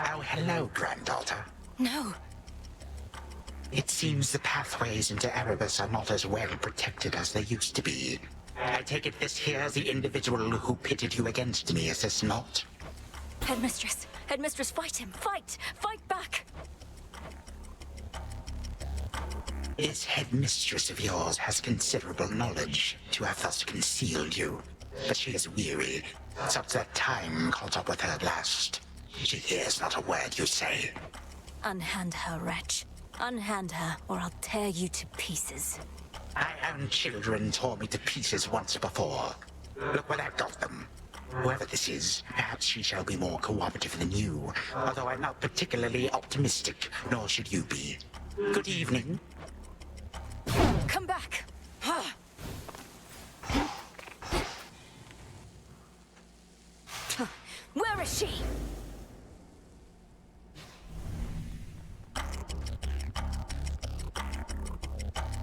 Oh, hello, granddaughter. No. It seems the pathways into Erebus are not as well protected as they used to be. I take it this here's the individual who pitted you against me, is this not? Headmistress! Headmistress, fight him! Fight! Fight back! This headmistress of yours has considerable knowledge to have thus concealed you. But she is weary, such that time caught up with her at last. She hears not a word you say. Unhand her, wretch. Unhand her, or I'll tear you to pieces. My own children tore me to pieces once before. Look where that got them. Whoever this is, perhaps she shall be more cooperative than you, although I'm not particularly optimistic, nor should you be. Good evening. Come back! Where is she?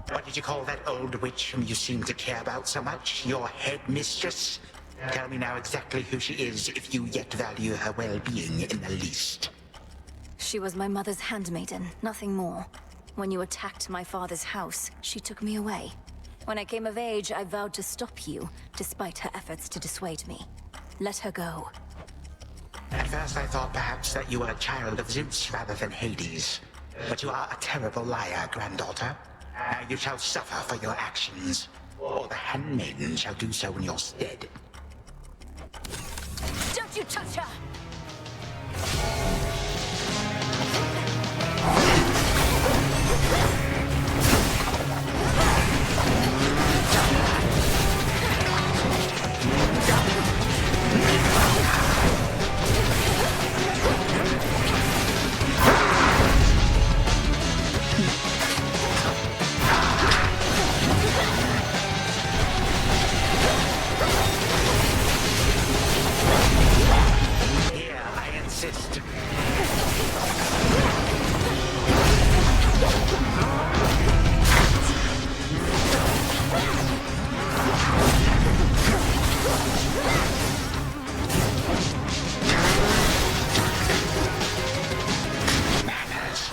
What did you call that old witch whom you seem to care about so much? Your headmistress? Tell me now exactly who she is, if you yet value her well-being in the least. She was my mother's handmaiden, nothing more. When you attacked my father's house, she took me away. When I came of age, I vowed to stop you, despite her efforts to dissuade me. Let her go. At first I thought perhaps that you were a child of Zeus rather than Hades. But you are a terrible liar, granddaughter. Now you shall suffer for your actions, or the handmaiden shall do so in your stead. Don't you touch her! Here, I insist. Manners.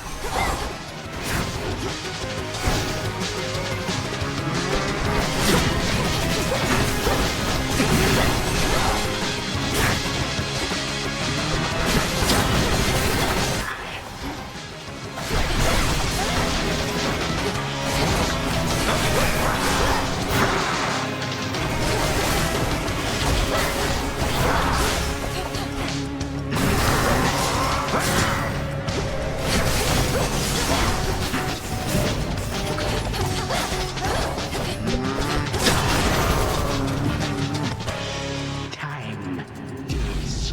Time is.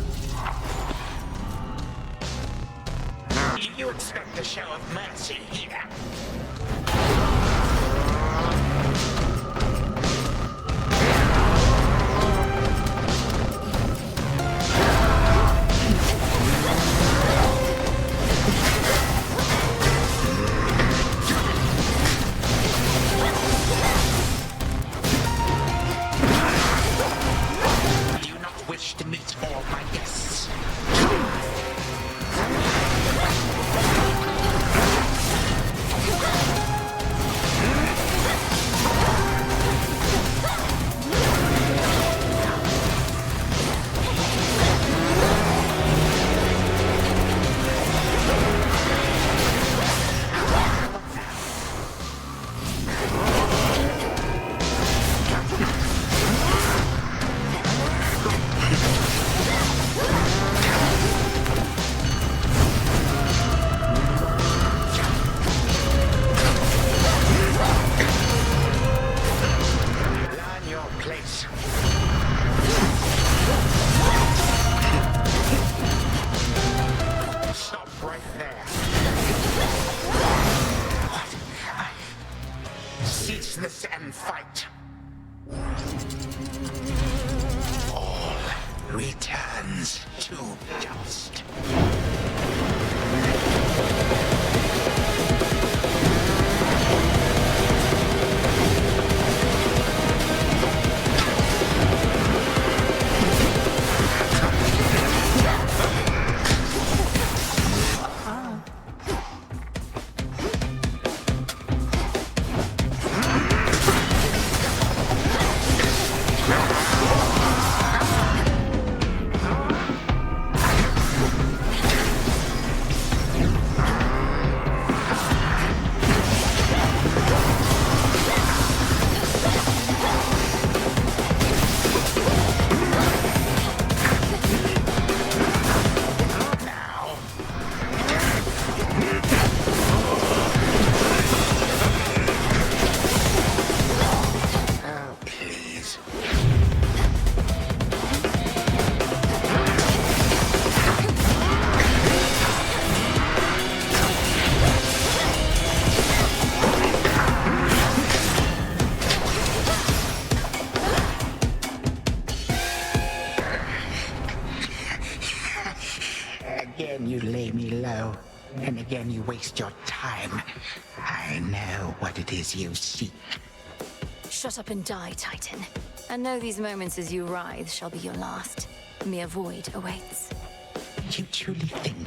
Do you expect a show of mercy here? Do you not wish to meet all my guests? Learn your place. Stop right there. What? Cease this and fight. All returns to dust. Again you lay me low, and again you waste your time. I know what it is you seek. Shut up and die, Titan. And know these moments as you writhe shall be your last. Mere void awaits. You truly think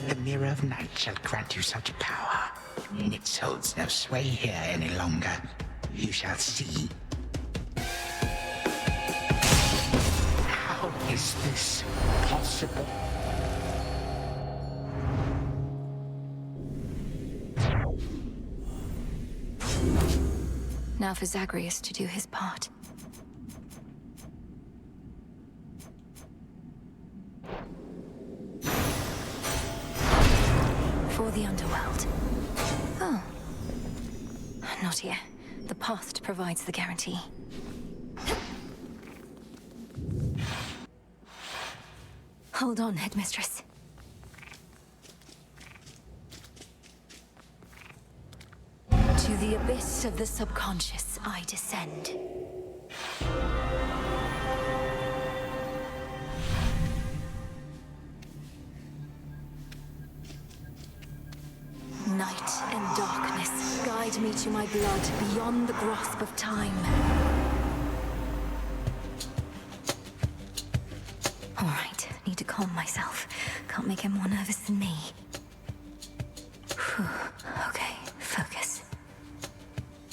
the Mirror of Night shall grant you such power? It holds no sway here any longer. You shall see. How is this possible? Now for Zagreus to do his part. For the underworld. Oh. Not here. The past provides the guarantee. Hold on, Headmistress. To the abyss of the subconscious, I descend. Night and darkness, guide me to my blood beyond the grasp of time. All right, need to calm myself. Can't make him more nervous than me. Whew. Okay, focus.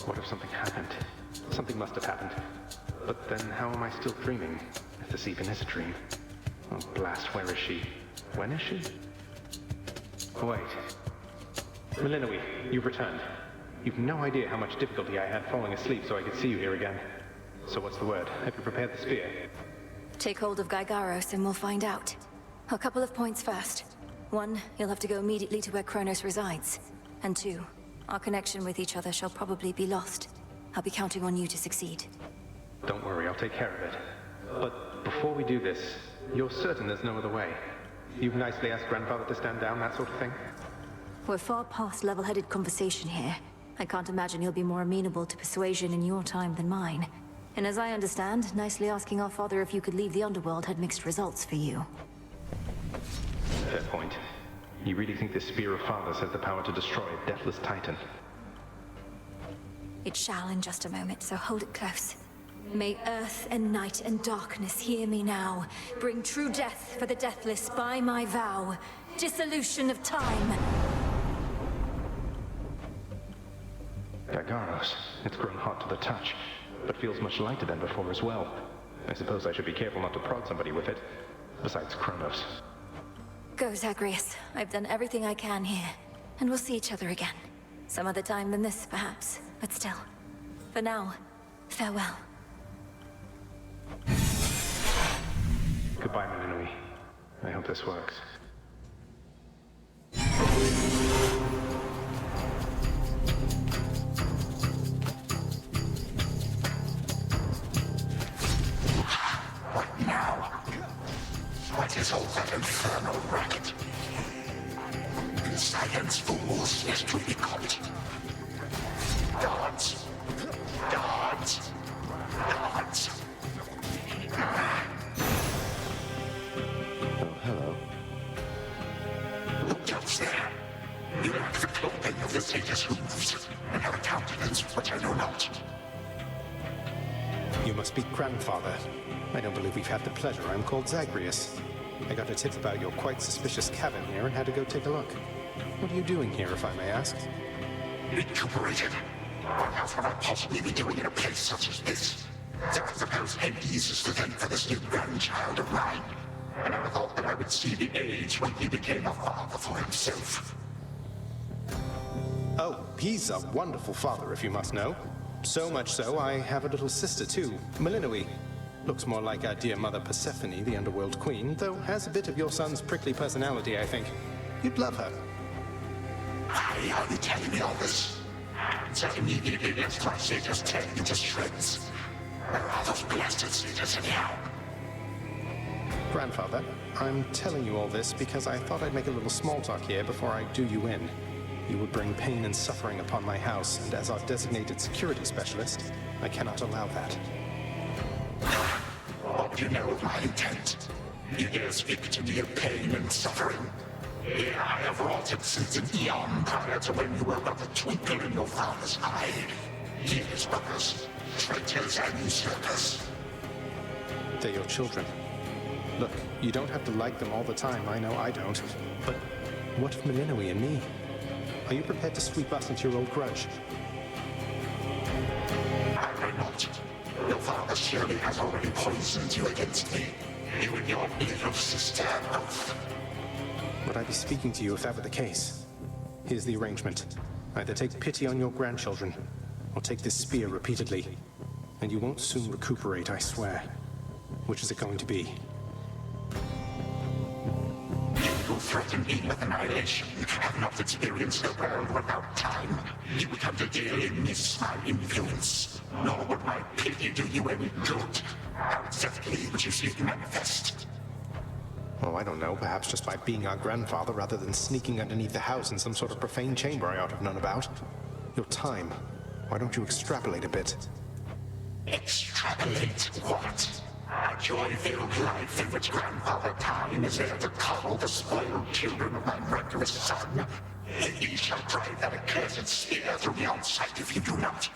What if something happened? Something must have happened. But then how am I still dreaming? If this even is a dream. Oh, blast, where is she? When is she? Oh, wait. Melinoe, you've returned. You've no idea how much difficulty I had falling asleep so I could see you here again. So what's the word? Have you prepared the spear? Take hold of Gygaros and we'll find out. A couple of points first. 1, you'll have to go immediately to where Chronos resides. And 2, our connection with each other shall probably be lost. I'll be counting on you to succeed. Don't worry, I'll take care of it. But before we do this, you're certain there's no other way? You've nicely asked Grandfather to stand down, that sort of thing? We're far past level-headed conversation here. I can't imagine he'll be more amenable to persuasion in your time than mine. And as I understand, nicely asking our father if you could leave the underworld had mixed results for you. Fair point. You really think this Spear of Fathers has the power to destroy a deathless Titan? It shall in just a moment, so hold it close. May earth and night and darkness hear me now. Bring true death for the deathless by my vow. Dissolution of time. Gygaros. It's grown hot to the touch, but feels much lighter than before as well. I suppose I should be careful not to prod somebody with it. Besides Chronos. Go, Zagreus. I've done everything I can here. And we'll see each other again. Some other time than this, perhaps. But still. For now, farewell. Goodbye, Melinoe. I hope this works. What now? What is all that infernal racket? Silence, fools, lest we be caught. Dodge! Dodge! Dodge! Oh, hello. Look else there. You lack the clothing of the satyrs hooves, and have a countenance which I know not. You must be Grandfather. I don't believe we've had the pleasure. I'm called Zagreus. I got a tip about your quite suspicious cabin here and had to go take a look. What are you doing here, if I may ask? Recuperated. What else would I possibly be doing in a place such as this? So I suppose Hades is to thank for this new grandchild of mine. I never thought that I would see the age when he became a father for himself. Oh, he's a wonderful father, if you must know. So much so, I have a little sister too, Melinoe. Looks more like our dear mother Persephone, the underworld queen, though has a bit of your son's prickly personality, I think. You'd love her. Why are you telling me all this? So immediately left my satyrs tear me to shreds. Where are those blasted satyrs anyhow? Grandfather, I'm telling you all this because I thought I'd make a little small talk here before I do you in. You would bring pain and suffering upon my house, and as our designated security specialist, I cannot allow that. What do you know of my intent? You dare speak to me of pain and suffering? Here I have wrought it since an eon prior to when you were but a twinkle in your father's eye. Years, brothers, traitors and usurpers. They're your children. Look, you don't have to like them all the time, I know I don't. But what of Milinoe and me? Are you prepared to sweep us into your old grudge? I will not. Your father surely has already poisoned you against me. You and your little sister both. Would I be speaking to you if that were the case? Here's the arrangement. Either take pity on your grandchildren, or take this spear repeatedly. And you won't soon recuperate, I swear. Which is it going to be? You threaten me with annihilation, have not experienced a world without time. You become to dearly miss my influence. Nor would my pity do you any good. How exactly would you seek manifest? Oh, I don't know. Perhaps just by being our grandfather rather than sneaking underneath the house in some sort of profane chamber I ought to have known about. Your time. Why don't you extrapolate a bit? Extrapolate what? A joy-filled life in which Grandfather Time is there to coddle the spoiled children of my murderous son. He shall drive that accursed spear through me on sight if you do not.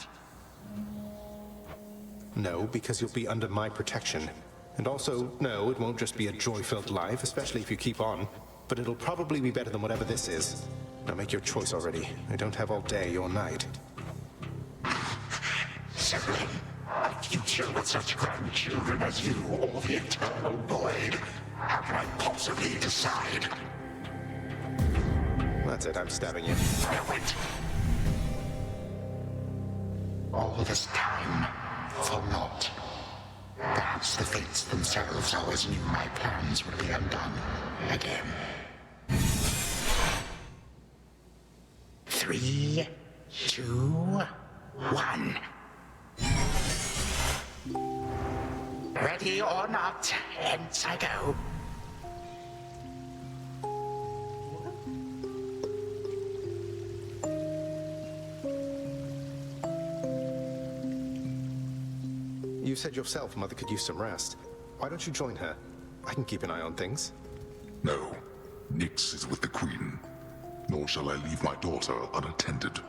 No, because you'll be under my protection. And also, no, it won't just be a joy-filled life, especially if you keep on. But it'll probably be better than whatever this is. Now make your choice already. I don't have all day or night. Sibling, a future with such grandchildren as you, or the eternal void. How can I possibly decide? That's it, I'm stabbing you. Now wait. All this time, for naught. Perhaps the fates themselves always knew my plans would be undone again. 3, 2, 1. Ready or not, hence I go. You said yourself Mother could use some rest. Why don't you join her? I can keep an eye on things. No. Nyx is with the Queen. Nor shall I leave my daughter unattended.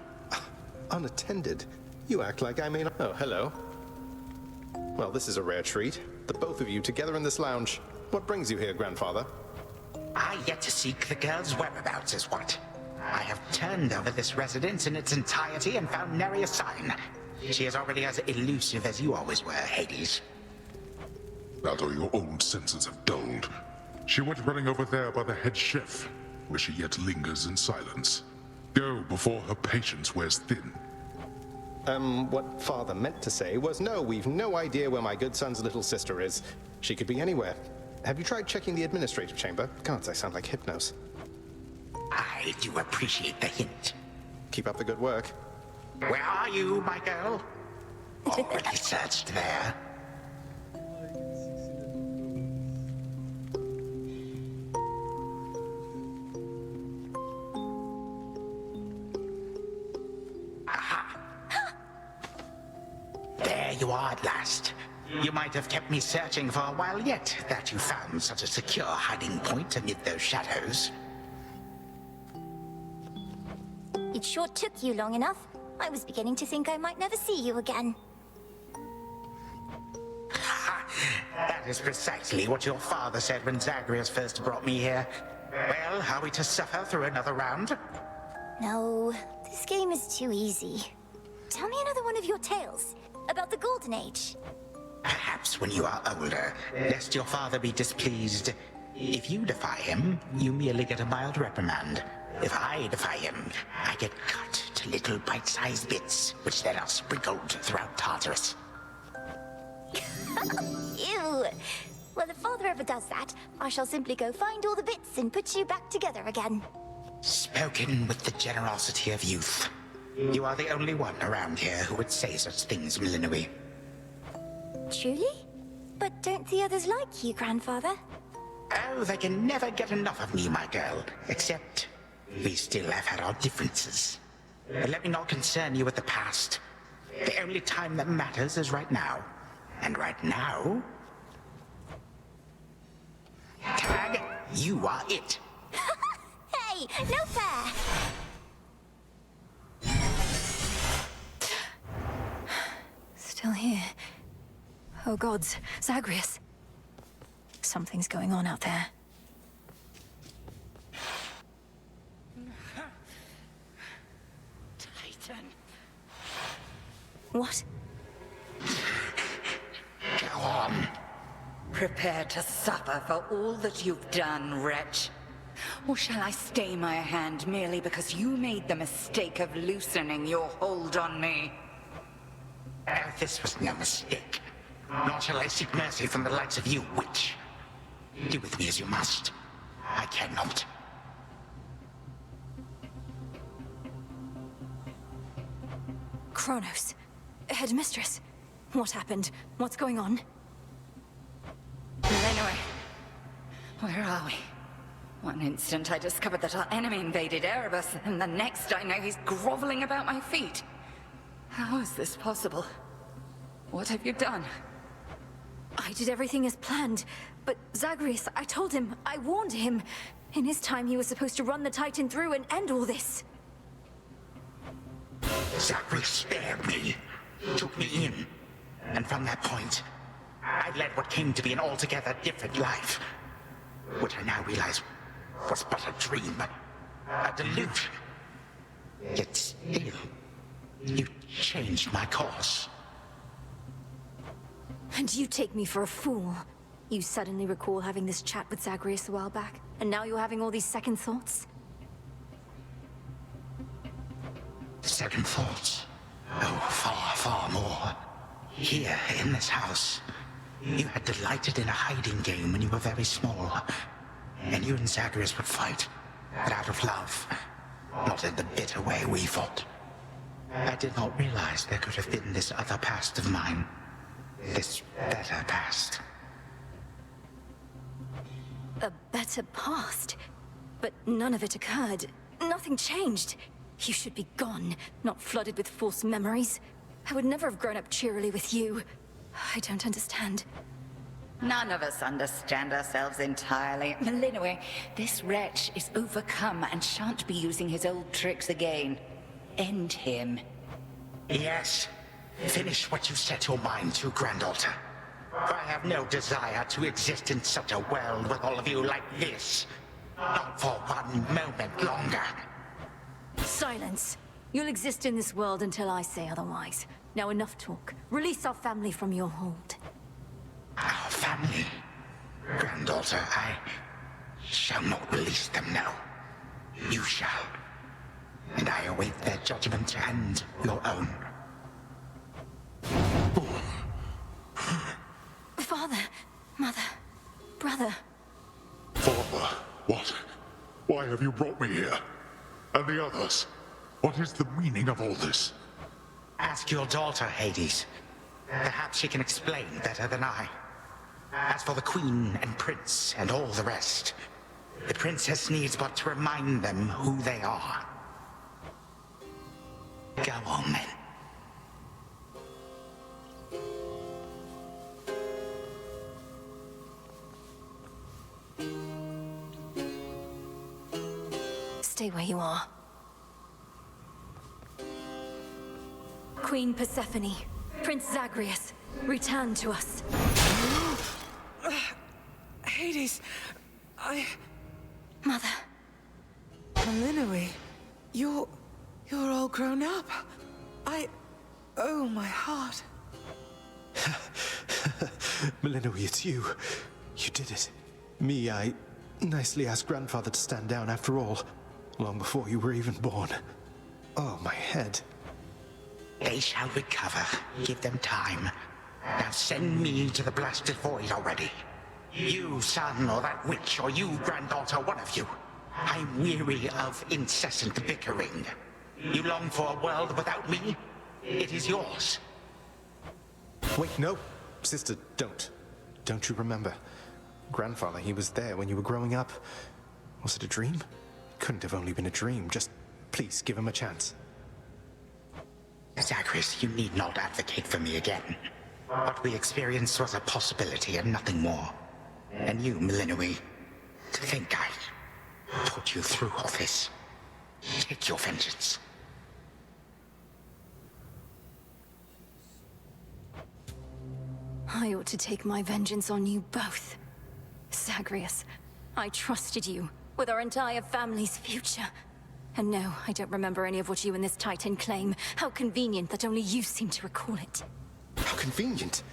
Unattended? You act like I may not... Oh, hello. Well, this is a rare treat. The both of you together in this lounge. What brings you here, Grandfather? I yet to seek the girl's whereabouts is what. I have turned over this residence in its entirety and found nary a sign. She is already as elusive as you always were, Hades. That or your old senses have dulled. She went running over there by the head chef, where she yet lingers in silence. Go before her patience wears thin. What Father meant to say was, no, we've no idea where my good son's little sister is. She could be anywhere. Have you tried checking the administrative chamber? Gods, I sound like Hypnos. I do appreciate the hint. Keep up the good work. Where are you, my girl? Already searched there. Aha! There you are at last. You might have kept me searching for a while yet, that you found such a secure hiding point amid those shadows. It sure took you long enough. I was beginning to think I might never see you again. That is precisely what your father said when Zagreus first brought me here. Well, are we to suffer through another round? No, this game is too easy. Tell me another one of your tales about the Golden Age. Perhaps when you are older, lest your father be displeased. If you defy him, you merely get a mild reprimand. If I defy him, I get cut to little bite-sized bits, which then are sprinkled throughout Tartarus. Ew! Well, if Father ever does that, I shall simply go find all the bits and put you back together again. Spoken with the generosity of youth. You are the only one around here who would say such things, Milinoe. Truly? But don't the others like you, Grandfather? Oh, they can never get enough of me, my girl. Except, we still have had our differences. But let me not concern you with the past. The only time that matters is right now. And right now... Tag, you are it. Hey, no fair! Still here. Oh gods, Zagreus. Something's going on out there. Titan. What? Go on. Prepare to suffer for all that you've done, wretch. Or shall I stay my hand merely because you made the mistake of loosening your hold on me? This was no mistake. Nor shall I seek mercy from the likes of you, witch. Do with me as you must. I cannot. Chronos. Headmistress. What happened? What's going on? Anyway, where are we? One instant I discovered that our enemy invaded Erebus, and the next I know he's groveling about my feet. How is this possible? What have you done? I did everything as planned, but Zagreus, I told him, I warned him. In his time, he was supposed to run the Titan through and end all this. Zagreus spared me, took me in, and from that point, I led what came to be an altogether different life, which I now realize was but a dream, a delusion. Yet still, you changed my course. And you take me for a fool. You suddenly recall having this chat with Zagreus a while back, and now you're having all these second thoughts? Second thoughts? Oh, far, far more. Here, in this house, you had delighted in a hiding game when you were very small. And you and Zagreus would fight, but out of love, not in the bitter way we fought. I did not realize there could have been this other past of mine. This better past. A better past? But none of it occurred. Nothing changed. You should be gone, not flooded with false memories. I would never have grown up cheerily with you. I don't understand. None of us understand ourselves entirely. Melinoi, this wretch is overcome and shan't be using his old tricks again. End him. Yes. Finish what you set your mind to, Granddaughter. For I have no desire to exist in such a world with all of you like this. Not for one moment longer. Silence. You'll exist in this world until I say otherwise. Now enough talk. Release our family from your hold. Our family? Granddaughter, I shall not release them now. You shall. And I await their judgment and your own. Father, mother, brother. Father, what? Why have you brought me here? And the others? What is the meaning of all this? Ask your daughter, Hades. Perhaps she can explain better than I. As for the Queen and Prince and all the rest, the Princess needs but to remind them who they are. Go on, then. Stay where you are. Queen Persephone, Prince Zagreus, return to us. Hades, Mother. Melinoi, you're all grown up. Oh, my heart. Melinoi, it's you. You did it. Me, I nicely asked Grandfather to stand down after all, long before you were even born. Oh, my head. They shall recover. Give them time. Now send me to the blasted void already. You, son, or that witch, or you, granddaughter, one of you. I'm weary of incessant bickering. You long for a world without me? It is yours. Wait, no. Sister, don't. Don't you remember? Grandfather, he was there when you were growing up. Was it a dream? Couldn't have only been a dream. Just please give him a chance. Zagreus, you need not advocate for me again. What we experienced was a possibility and nothing more. And you, Melinoi, To think I put you through all this. Take your vengeance. I ought to take my vengeance on you both. Zagreus, I trusted you with our entire family's future. And no, I don't remember any of what you and this Titan claim. How convenient that only you seem to recall it. How convenient.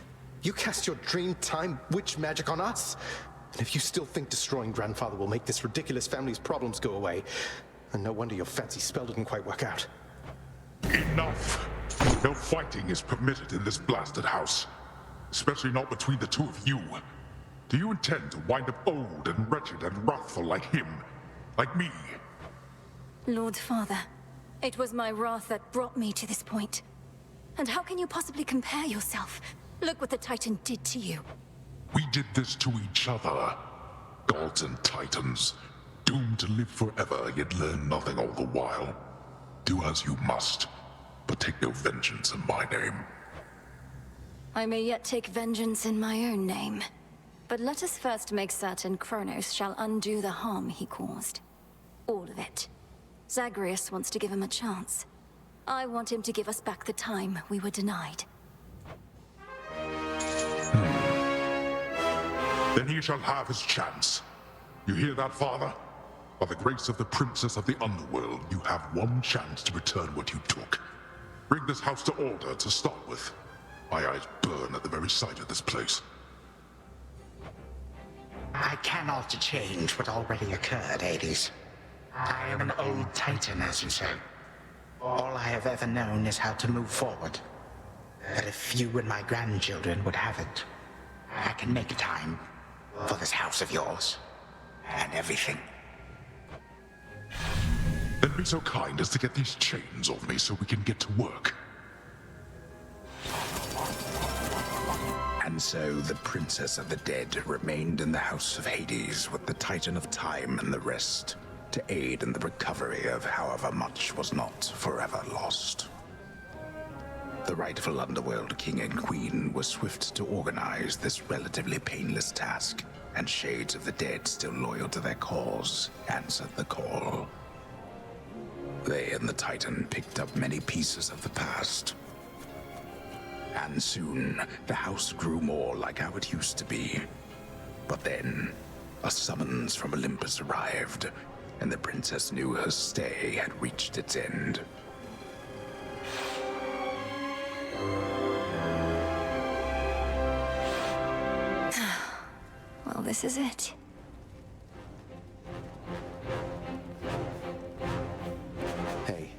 You cast your dream time witch magic on us. And if you still think destroying Grandfather will make this ridiculous family's problems go away, then no wonder your fancy spell didn't quite work out. Enough! No fighting is permitted in this blasted house. Especially not between the two of you. Do you intend to wind up old and wretched and wrathful like him? Like me? Lord Father, it was my wrath that brought me to this point. And how can you possibly compare yourself? Look what the Titan did to you. We did this to each other. Gods and titans, doomed to live forever, yet learn nothing all the while. Do as you must, but take no vengeance in my name. I may yet take vengeance in my own name. But let us first make certain Chronos shall undo the harm he caused. All of it. Zagreus wants to give him a chance. I want him to give us back the time we were denied. Then he shall have his chance. You hear that, Father? By the grace of the Princess of the Underworld, you have one chance to return what you took. Bring this house to order to start with. My eyes burn at the very sight of this place. I cannot change what already occurred, Hades. I am an old Titan, as you say. All I have ever known is how to move forward. But if you and my grandchildren would have it, I can make time for this house of yours and everything. Then be so kind as to get these chains off me so we can get to work. And so the Princess of the Dead remained in the House of Hades with the Titan of Time and the rest, to aid in the recovery of however much was not forever lost. The rightful Underworld King and Queen were swift to organize this relatively painless task, and Shades of the Dead, still loyal to their cause, answered the call. They and the Titan picked up many pieces of the past. And soon, the house grew more like how it used to be. But then, a summons from Olympus arrived, and the princess knew her stay had reached its end. Well, this is it. Hey.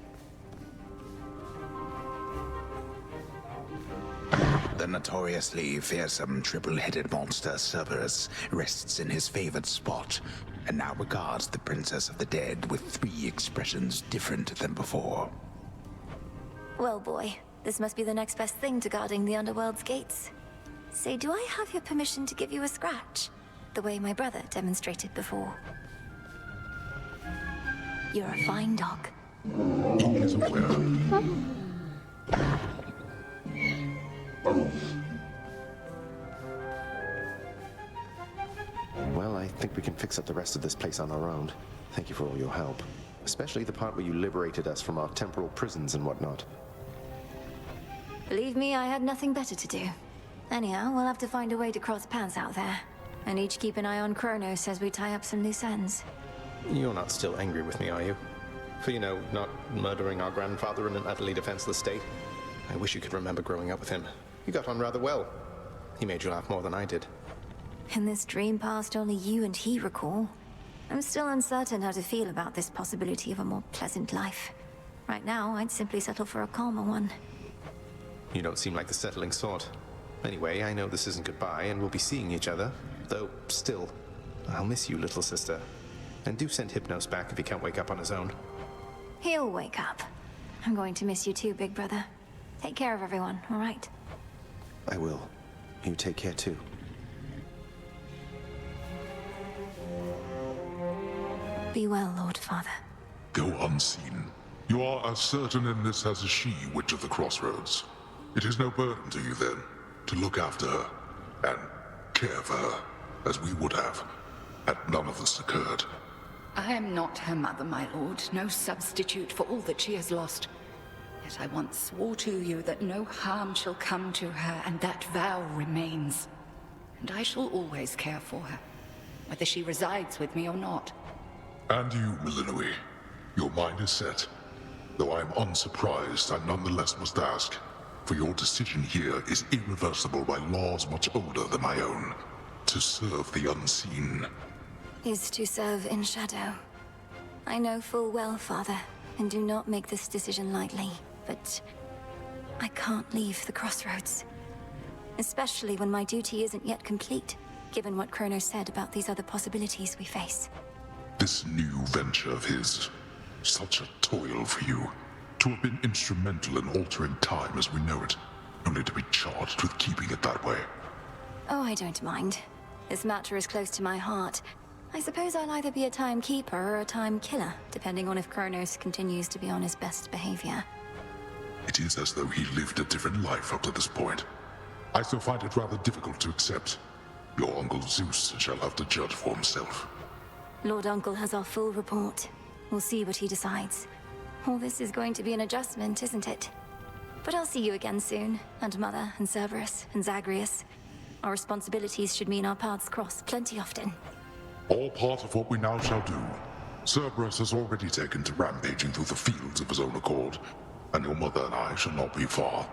The notoriously fearsome triple-headed monster Cerberus rests in his favored spot, and now regards the Princess of the Dead with 3 expressions different than before. Well, boy, this must be the next best thing to guarding the Underworld's gates. Say, do I have your permission to give you a scratch? The way my brother demonstrated before. You're a fine dog. He is aware. Well, I think we can fix up the rest of this place on our own. Thank you for all your help. Especially the part where you liberated us from our temporal prisons and whatnot. Believe me, I had nothing better to do. Anyhow, we'll have to find a way to cross paths out there. And each keep an eye on Chronos as we tie up some loose ends. You're not still angry with me, are you? For, not murdering our grandfather in an utterly defenseless state? I wish you could remember growing up with him. You got on rather well. He made you laugh more than I did. In this dream past only you and he recall. I'm still uncertain how to feel about this possibility of a more pleasant life. Right now, I'd simply settle for a calmer one. You don't seem like the settling sort. Anyway, I know this isn't goodbye, and we'll be seeing each other. Though, still, I'll miss you, little sister. And do send Hypnos back if he can't wake up on his own. He'll wake up. I'm going to miss you too, big brother. Take care of everyone, all right? I will. You take care too. Be well, Lord Father. Go unseen. You are as certain in this as is she, Witch of the Crossroads. It is no burden to you, then, to look after her and care for her as we would have. had none of this occurred. I am not her mother, my lord, no substitute for all that she has lost. Yet I once swore to you that no harm shall come to her, and that vow remains. And I shall always care for her, whether she resides with me or not. And you, Milinoe, your mind is set. Though I am unsurprised, I nonetheless must ask, for your decision here is irreversible by laws much older than my own. To serve the unseen. Is to serve in shadow. I know full well, Father, and do not make this decision lightly, but I can't leave the crossroads. Especially when my duty isn't yet complete, given what Chronos said about these other possibilities we face. This new venture of his, such a toil for you. To have been instrumental in altering time as we know it, only to be charged with keeping it that way. Oh, I don't mind. This matter is close to my heart. I suppose I'll either be a timekeeper or a time killer, depending on if Chronos continues to be on his best behavior. It is as though he lived a different life up to this point. I still find it rather difficult to accept. Your Uncle Zeus shall have to judge for himself. Lord Uncle has our full report. We'll see what he decides. All this is going to be an adjustment, isn't it? But I'll see you again soon, and Mother, and Cerberus, and Zagreus. Our responsibilities should mean our paths cross plenty often. All part of what we now shall do. Cerberus has already taken to rampaging through the fields of his own accord, and your mother and I shall not be far.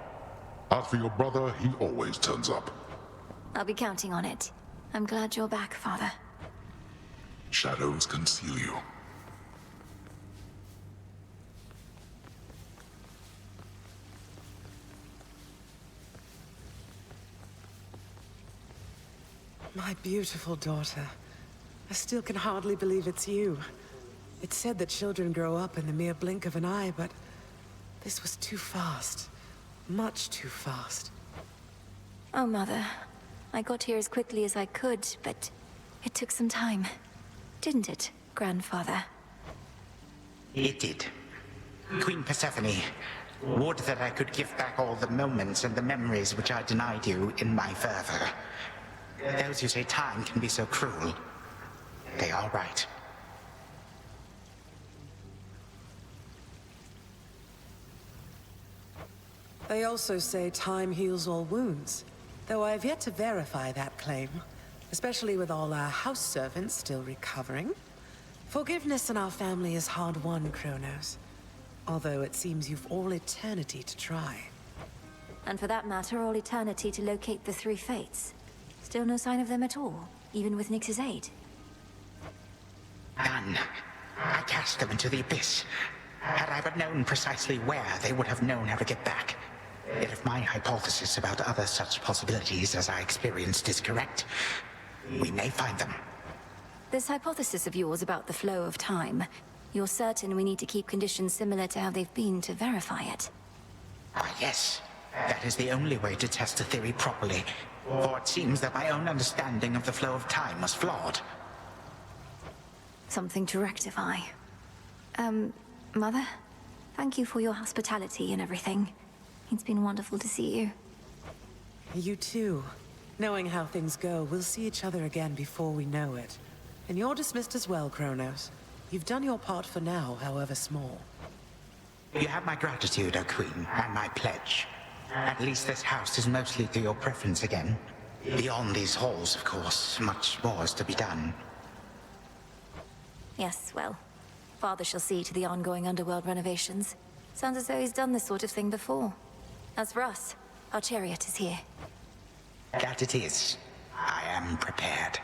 As for your brother, he always turns up. I'll be counting on it. I'm glad you're back, Father. Shadows conceal you. My beautiful daughter. I still can hardly believe it's you. It's said that children grow up in the mere blink of an eye, but this was too fast. Much too fast. Oh, Mother. I got here as quickly as I could, but it took some time. Didn't it, Grandfather? It did. Queen Persephone, would that I could give back all the moments and the memories which I denied you in my fervor. Those who say time can be so cruel, they are right. They also say time heals all wounds, though I've yet to verify that claim, especially with all our house servants still recovering. Forgiveness in our family is hard-won, Chronos, although it seems you've all eternity to try. And for that matter, all eternity to locate the three fates. Still no sign of them at all, even with Nyx's aid. None. I cast them into the abyss. Had I but known precisely where, they would have known how to get back. Yet if my hypothesis about other such possibilities as I experienced is correct, we may find them. This hypothesis of yours about the flow of time, you're certain we need to keep conditions similar to how they've been to verify it? Why, yes. That is the only way to test a theory properly. For it seems that my own understanding of the flow of time was flawed. Something to rectify. Mother? Thank you for your hospitality and everything. It's been wonderful to see you. You too. Knowing how things go, we'll see each other again before we know it. And you're dismissed as well, Chronos. You've done your part for now, however small. You have my gratitude, O Queen, and my pledge. At least this house is mostly to your preference again. Beyond these halls, of course, much more is to be done. Yes, well, Father shall see to the ongoing underworld renovations. Sounds as though he's done this sort of thing before. As for us, our chariot is here. That it is. I am prepared.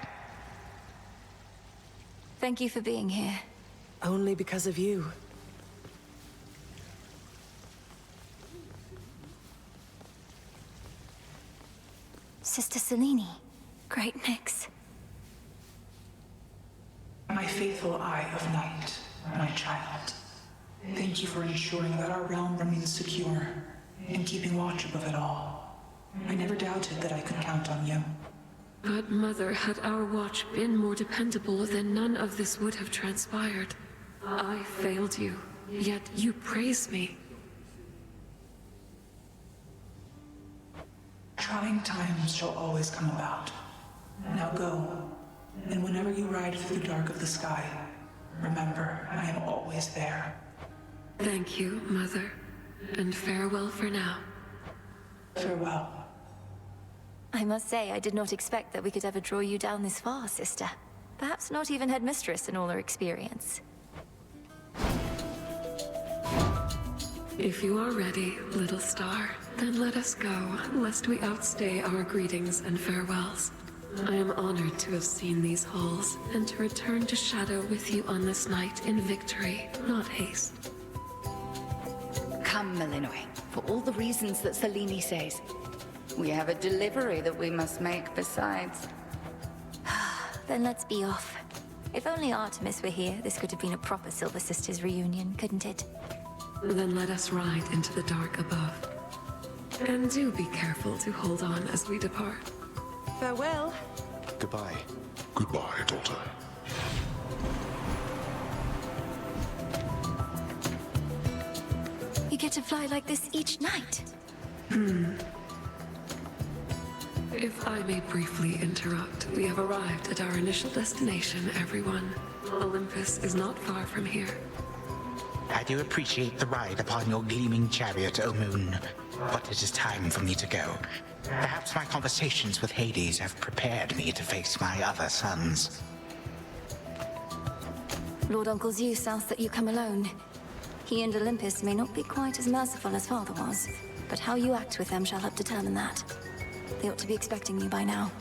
Thank you for being here. Only because of you. Sister Selene. Great Nyx. My faithful Eye of Night, my child. Thank you for ensuring that our realm remains secure and keeping watch above it all. I never doubted that I could count on you. But Mother, had our watch been more dependable, then none of this would have transpired. I failed you, yet you praise me. Trying times shall always come about. Now go, And whenever you ride through the dark of the sky, remember, I am always there. Thank you, Mother. And farewell for now. Farewell. I must say, I did not expect that we could ever draw you down this far, sister. Perhaps not even headmistress in all her experience. If you are ready, little star, then let us go, lest we outstay our greetings and farewells. I am honored to have seen these halls, and to return to Shadow with you on this night in victory, not haste. Come, Malinois, for all the reasons that Selene says. We have a delivery that we must make besides. Then let's be off. If only Artemis were here, this could have been a proper Silver Sisters reunion, couldn't it? Then let us ride into the dark above. And do be careful to hold on as we depart. Farewell. Goodbye. Goodbye, daughter. You get to fly like this each night. If I may briefly interrupt, we have arrived at our initial destination, everyone. Olympus is not far from here. I do appreciate the ride upon your gleaming chariot, O Moon. But it is time for me to go. Perhaps my conversations with Hades have prepared me to face my other sons. Lord Uncle Zeus asks that you come alone. He and Olympus may not be quite as merciful as father was, but how you act with them shall help determine that. They ought to be expecting you by now.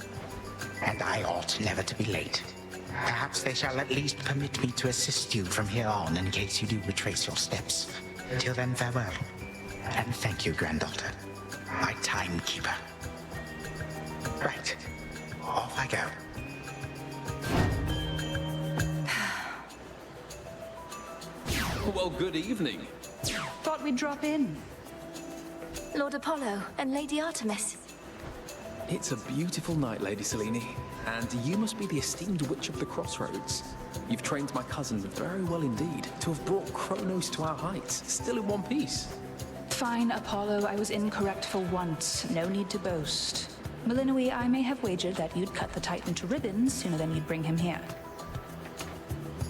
And I ought never to be late. Perhaps they shall at least permit me to assist you from here on in case you do retrace your steps. Till then, farewell. And thank you, granddaughter. My timekeeper. Right. Off I go. Well, good evening. Thought we'd drop in. Lord Apollo and Lady Artemis. It's a beautiful night, Lady Selene, and you must be the esteemed Witch of the Crossroads. You've trained my cousin very well indeed to have brought Chronos to our heights, still in one piece. Fine, Apollo, I was incorrect for once. No need to boast. Malinois, I may have wagered that you'd cut the Titan to ribbons sooner than you'd bring him here.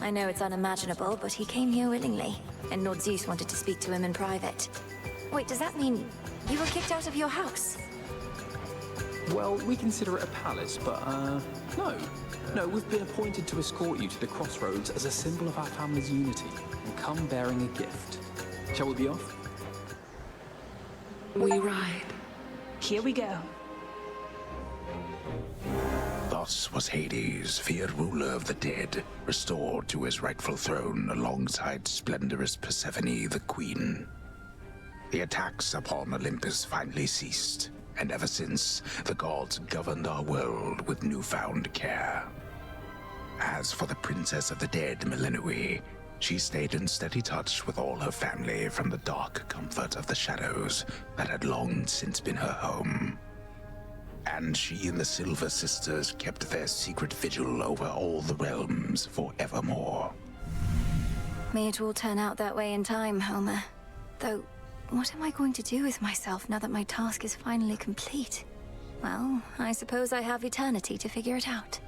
I know it's unimaginable, but he came here willingly, and Lord Zeus wanted to speak to him in private. Wait, does that mean you were kicked out of your house? Well, we consider it a palace, but, no. No, we've been appointed to escort you to the Crossroads as a symbol of our family's unity, and come bearing a gift. Shall we be off? We ride. Here we go. Thus was Hades, feared ruler of the dead, restored to his rightful throne alongside splendorous Persephone, the queen. The attacks upon Olympus finally ceased, and ever since, the gods governed our world with newfound care. As for the princess of the dead, Malinois, she stayed in steady touch with all her family from the dark comfort of the shadows that had long since been her home. And she and the Silver Sisters kept their secret vigil over all the realms forevermore. May it all turn out that way in time, Homer. Though, what am I going to do with myself now that my task is finally complete? Well, I suppose I have eternity to figure it out.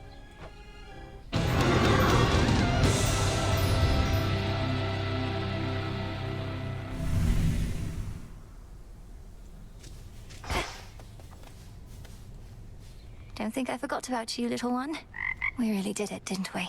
Don't think I forgot about you, little one. We really did it, didn't we?